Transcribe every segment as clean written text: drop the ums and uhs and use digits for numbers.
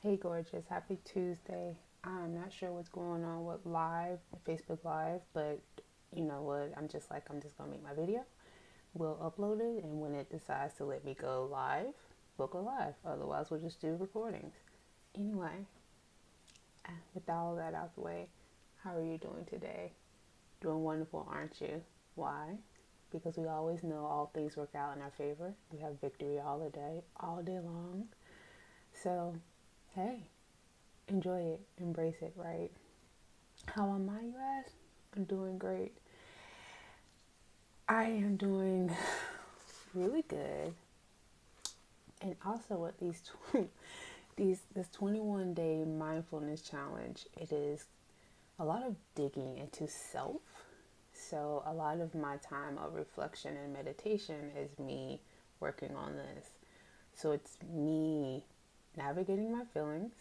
Hey, gorgeous. Happy Tuesday. I'm not sure what's going on with Facebook Live, but you know what? I'm just gonna make my video. We'll upload it, and when it decides to let me go live, we'll go live. Otherwise, we'll just do recordings. Anyway, with all that out the way, how are you doing today? Doing wonderful, aren't you? Why? Because we always know all things work out in our favor. We have victory all day long. So, hey, enjoy it, embrace it, right? How am I, you ask? I'm doing great. I am doing really good. And also with this 21-day mindfulness challenge, it is a lot of digging into self. So a lot of my time of reflection and meditation is me working on this. So it's me navigating my feelings,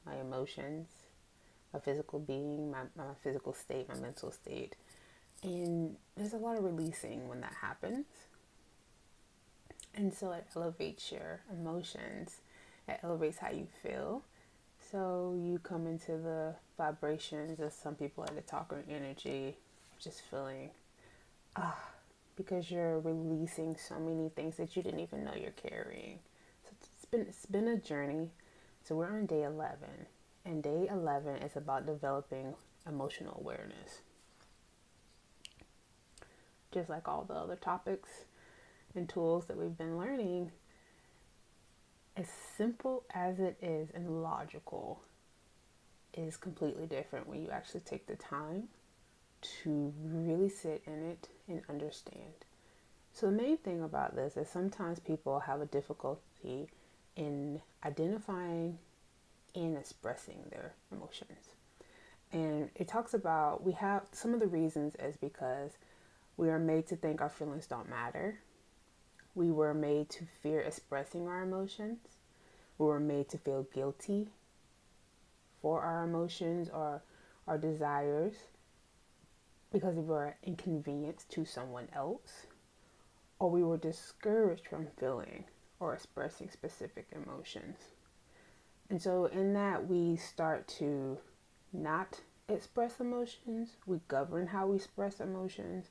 my emotions, my physical being, my physical state, my mental state. And there's a lot of releasing when that happens. And so it elevates your emotions, it elevates how you feel. So you come into the vibrations, as some people like to talk, or energy, just feeling because you're releasing so many things that you didn't even know you're carrying. So it's been a journey. So we're on day 11, and day 11 is about developing emotional awareness. Just like all the other topics and tools that we've been learning, as simple as it is and logical, is completely different when you actually take the time to really sit in it and understand. So the main thing about this is sometimes people have a difficulty in identifying and expressing their emotions. And it talks about we have some of the reasons is because we are made to think our feelings don't matter. We were made to fear expressing our emotions. We were made to feel guilty for our emotions or our desires because we were an inconvenience to someone else, or we were discouraged from feeling or expressing specific emotions. And so, in that, we start to not express emotions, we govern how we express emotions,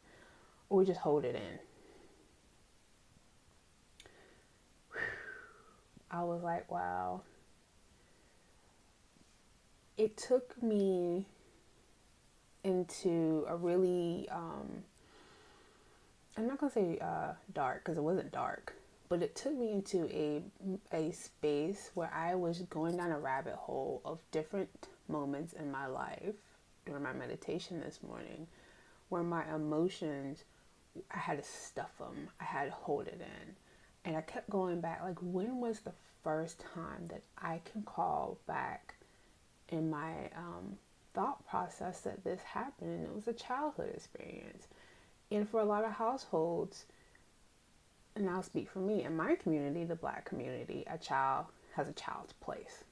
or we just hold it in. I was like, wow. It took me into a really, I'm not gonna say dark because it wasn't dark, but it took me into a space where I was going down a rabbit hole of different moments in my life during my meditation this morning, where my emotions, I had to stuff them, I had to hold it in, and I kept going back. Like, when was the first time that I can call back in my thought process that this happened? And it was a childhood experience. And for a lot of households, and I'll speak for me, in my community, the Black community, a child has a child's place.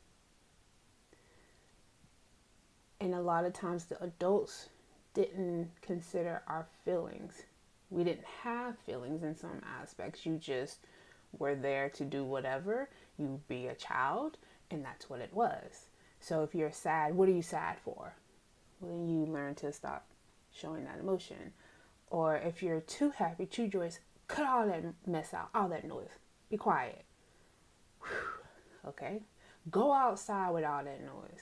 And a lot of times the adults didn't consider our feelings. We didn't have feelings in some aspects. You just were there to do whatever. You be a child, and that's what it was. So if you're sad, what are you sad for? Well, then you learn to stop showing that emotion. Or if you're too happy, too joyous, cut all that mess out, all that noise. Be quiet. Okay? Go outside with all that noise.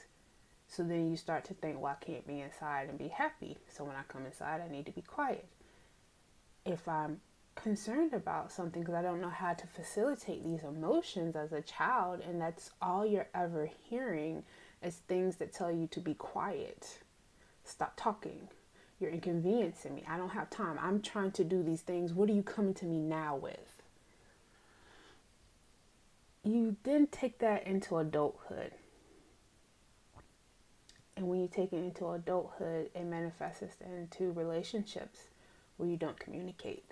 So then you start to think, well, I can't be inside and be happy. So when I come inside, I need to be quiet. If I'm concerned about something because I don't know how to facilitate these emotions as a child, and that's all you're ever hearing is things that tell you to be quiet, stop talking, you're inconveniencing me, I don't have time, I'm trying to do these things, what are you coming to me now with? You then take that into adulthood. And when you take it into adulthood, it manifests into relationships where you don't communicate.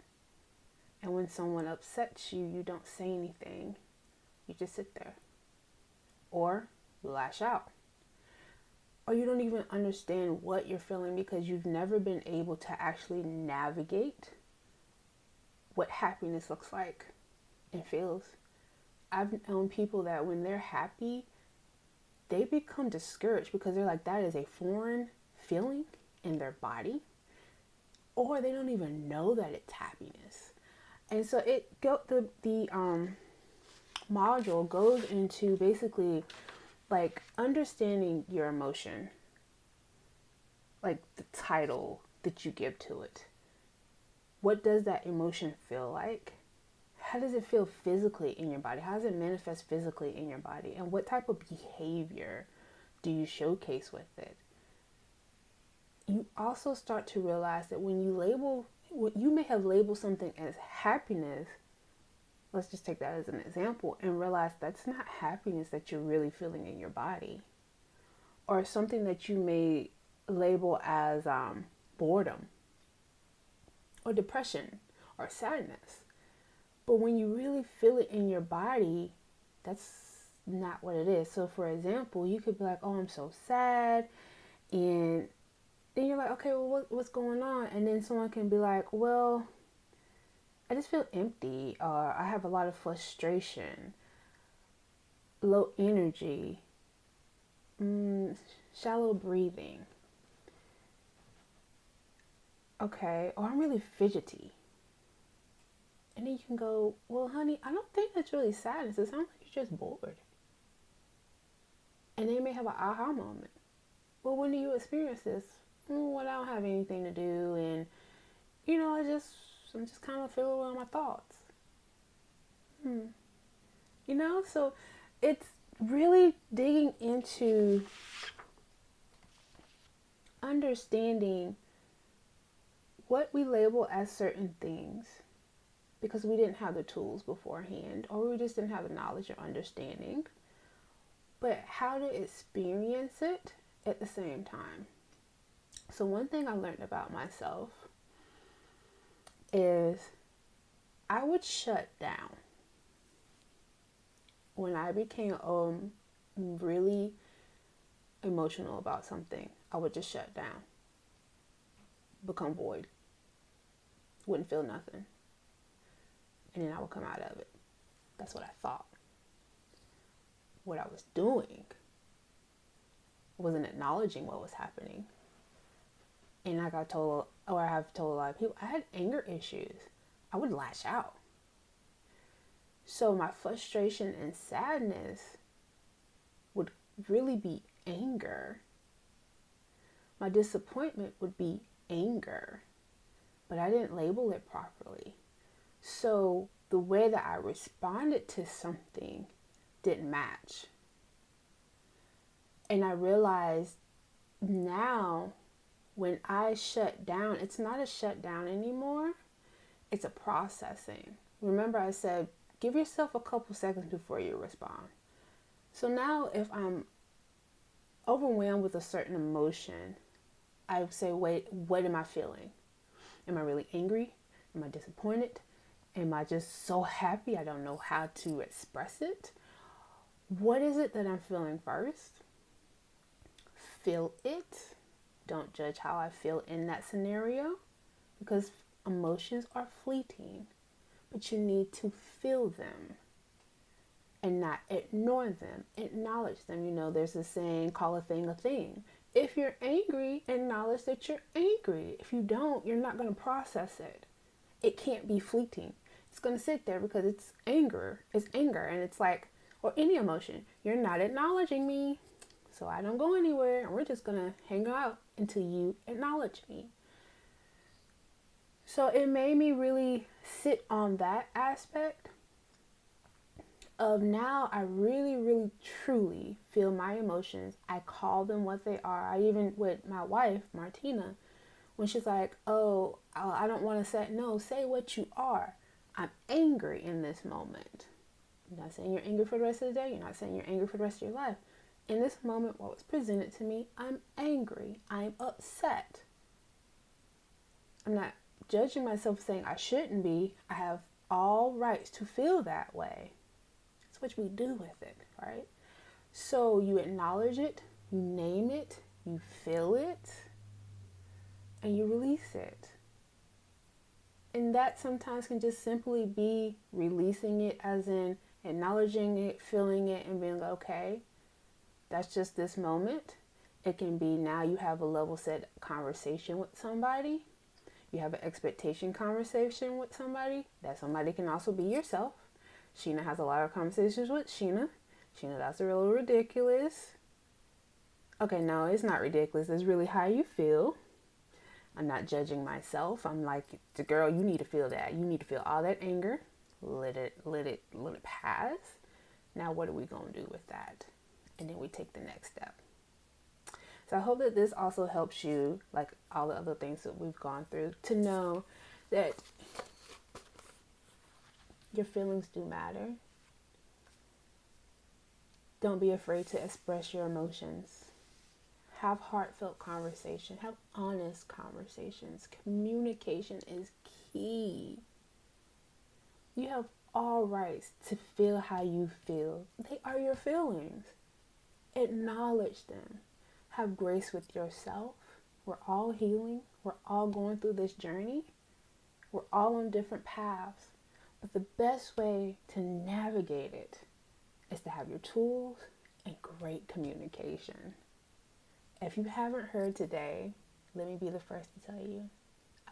And when someone upsets you, you don't say anything. You just sit there. Or you lash out. Or you don't even understand what you're feeling because you've never been able to actually navigate what happiness looks like and feels. I've known people that when they're happy, they become discouraged because they're like, that is a foreign feeling in their body, or they don't even know that it's happiness. And so the module goes into basically like understanding your emotion, like the title that you give to it. What does that emotion feel like? How does it feel physically in your body? How does it manifest physically in your body? And what type of behavior do you showcase with it? You also start to realize that when you may have labeled something as happiness, let's just take that as an example, and realize that's not happiness that you're really feeling in your body. Or something that you may label as boredom or depression or sadness. But when you really feel it in your body, that's not what it is. So for example, you could be like, oh, I'm so sad. And then you're like, okay, well, what's going on? And then someone can be like, well, I just feel empty. Or I have a lot of frustration, low energy, shallow breathing. Okay, or I'm really fidgety. And then you can go, well, honey, I don't think that's really sadness. It sounds like you're just bored. And they may have an aha moment. Well, when do you experience this? When I don't have anything to do, and I'm just kind of feeling with my thoughts. So it's really digging into understanding what we label as certain things because we didn't have the tools beforehand, or we just didn't have the knowledge or understanding, but how to experience it at the same time. So one thing I learned about myself is I would shut down when I became really emotional about something. I would just shut down, become void, wouldn't feel nothing, and then I would come out of it. That's what I thought. What I was doing wasn't acknowledging what was happening. And like I told, or I have told a lot of people, I had anger issues. I would lash out. So my frustration and sadness would really be anger. My disappointment would be anger, but I didn't label it properly. So the way that I responded to something didn't match. And I realized now when I shut down, it's not a shutdown anymore. It's a processing. Remember I said, give yourself a couple seconds before you respond. So now if I'm overwhelmed with a certain emotion, I would say, wait, what am I feeling? Am I really angry? Am I disappointed? Am I just so happy I don't know how to express it? What is it that I'm feeling first? Feel it. Don't judge how I feel in that scenario, because emotions are fleeting, but you need to feel them and not ignore them. Acknowledge them. There's a saying, call a thing a thing. If you're angry, acknowledge that you're angry. If you don't, you're not going to process it. It can't be fleeting. It's going to sit there because it's anger. It's anger. And it's like, or any emotion, you're not acknowledging me, so I don't go anywhere. And we're just going to hang out until you acknowledge me. So it made me really sit on that aspect of now I really, really, truly feel my emotions. I call them what they are. I even, with my wife, Martina, when she's like, oh, I don't want to say, no, say what you are. I'm angry in this moment. You're not saying you're angry for the rest of the day. You're not saying you're angry for the rest of your life. In this moment, what was presented to me, I'm angry. I'm upset. I'm not judging myself saying I shouldn't be. I have all rights to feel that way. That's what we do with it, right? So you acknowledge it, you name it, you feel it, and you release it. And that sometimes can just simply be releasing it, as in acknowledging it, feeling it, and being like, okay, that's just this moment. It can be now you have a level set conversation with somebody. You have an expectation conversation with somebody. That somebody can also be yourself. Sheena has a lot of conversations with Sheena. Sheena, that's a little ridiculous. Okay, no, it's not ridiculous. It's really how you feel. I'm not judging myself. I'm like, the girl, you need to feel that. You need to feel all that anger. Let it pass. Now what are we gonna do with that? And then we take the next step. So I hope that this also helps you, like all the other things that we've gone through, to know that your feelings do matter. Don't be afraid to express your emotions. Have heartfelt conversation. Have honest conversations. Communication is key. You have all rights to feel how you feel. They are your feelings. Acknowledge them. Have grace with yourself. We're all healing. We're all going through this journey. We're all on different paths. But the best way to navigate it is to have your tools and great communication. If you haven't heard today, let me be the first to tell you,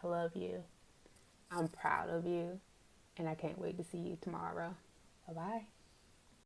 I love you. I'm proud of you. And I can't wait to see you tomorrow. Bye-bye.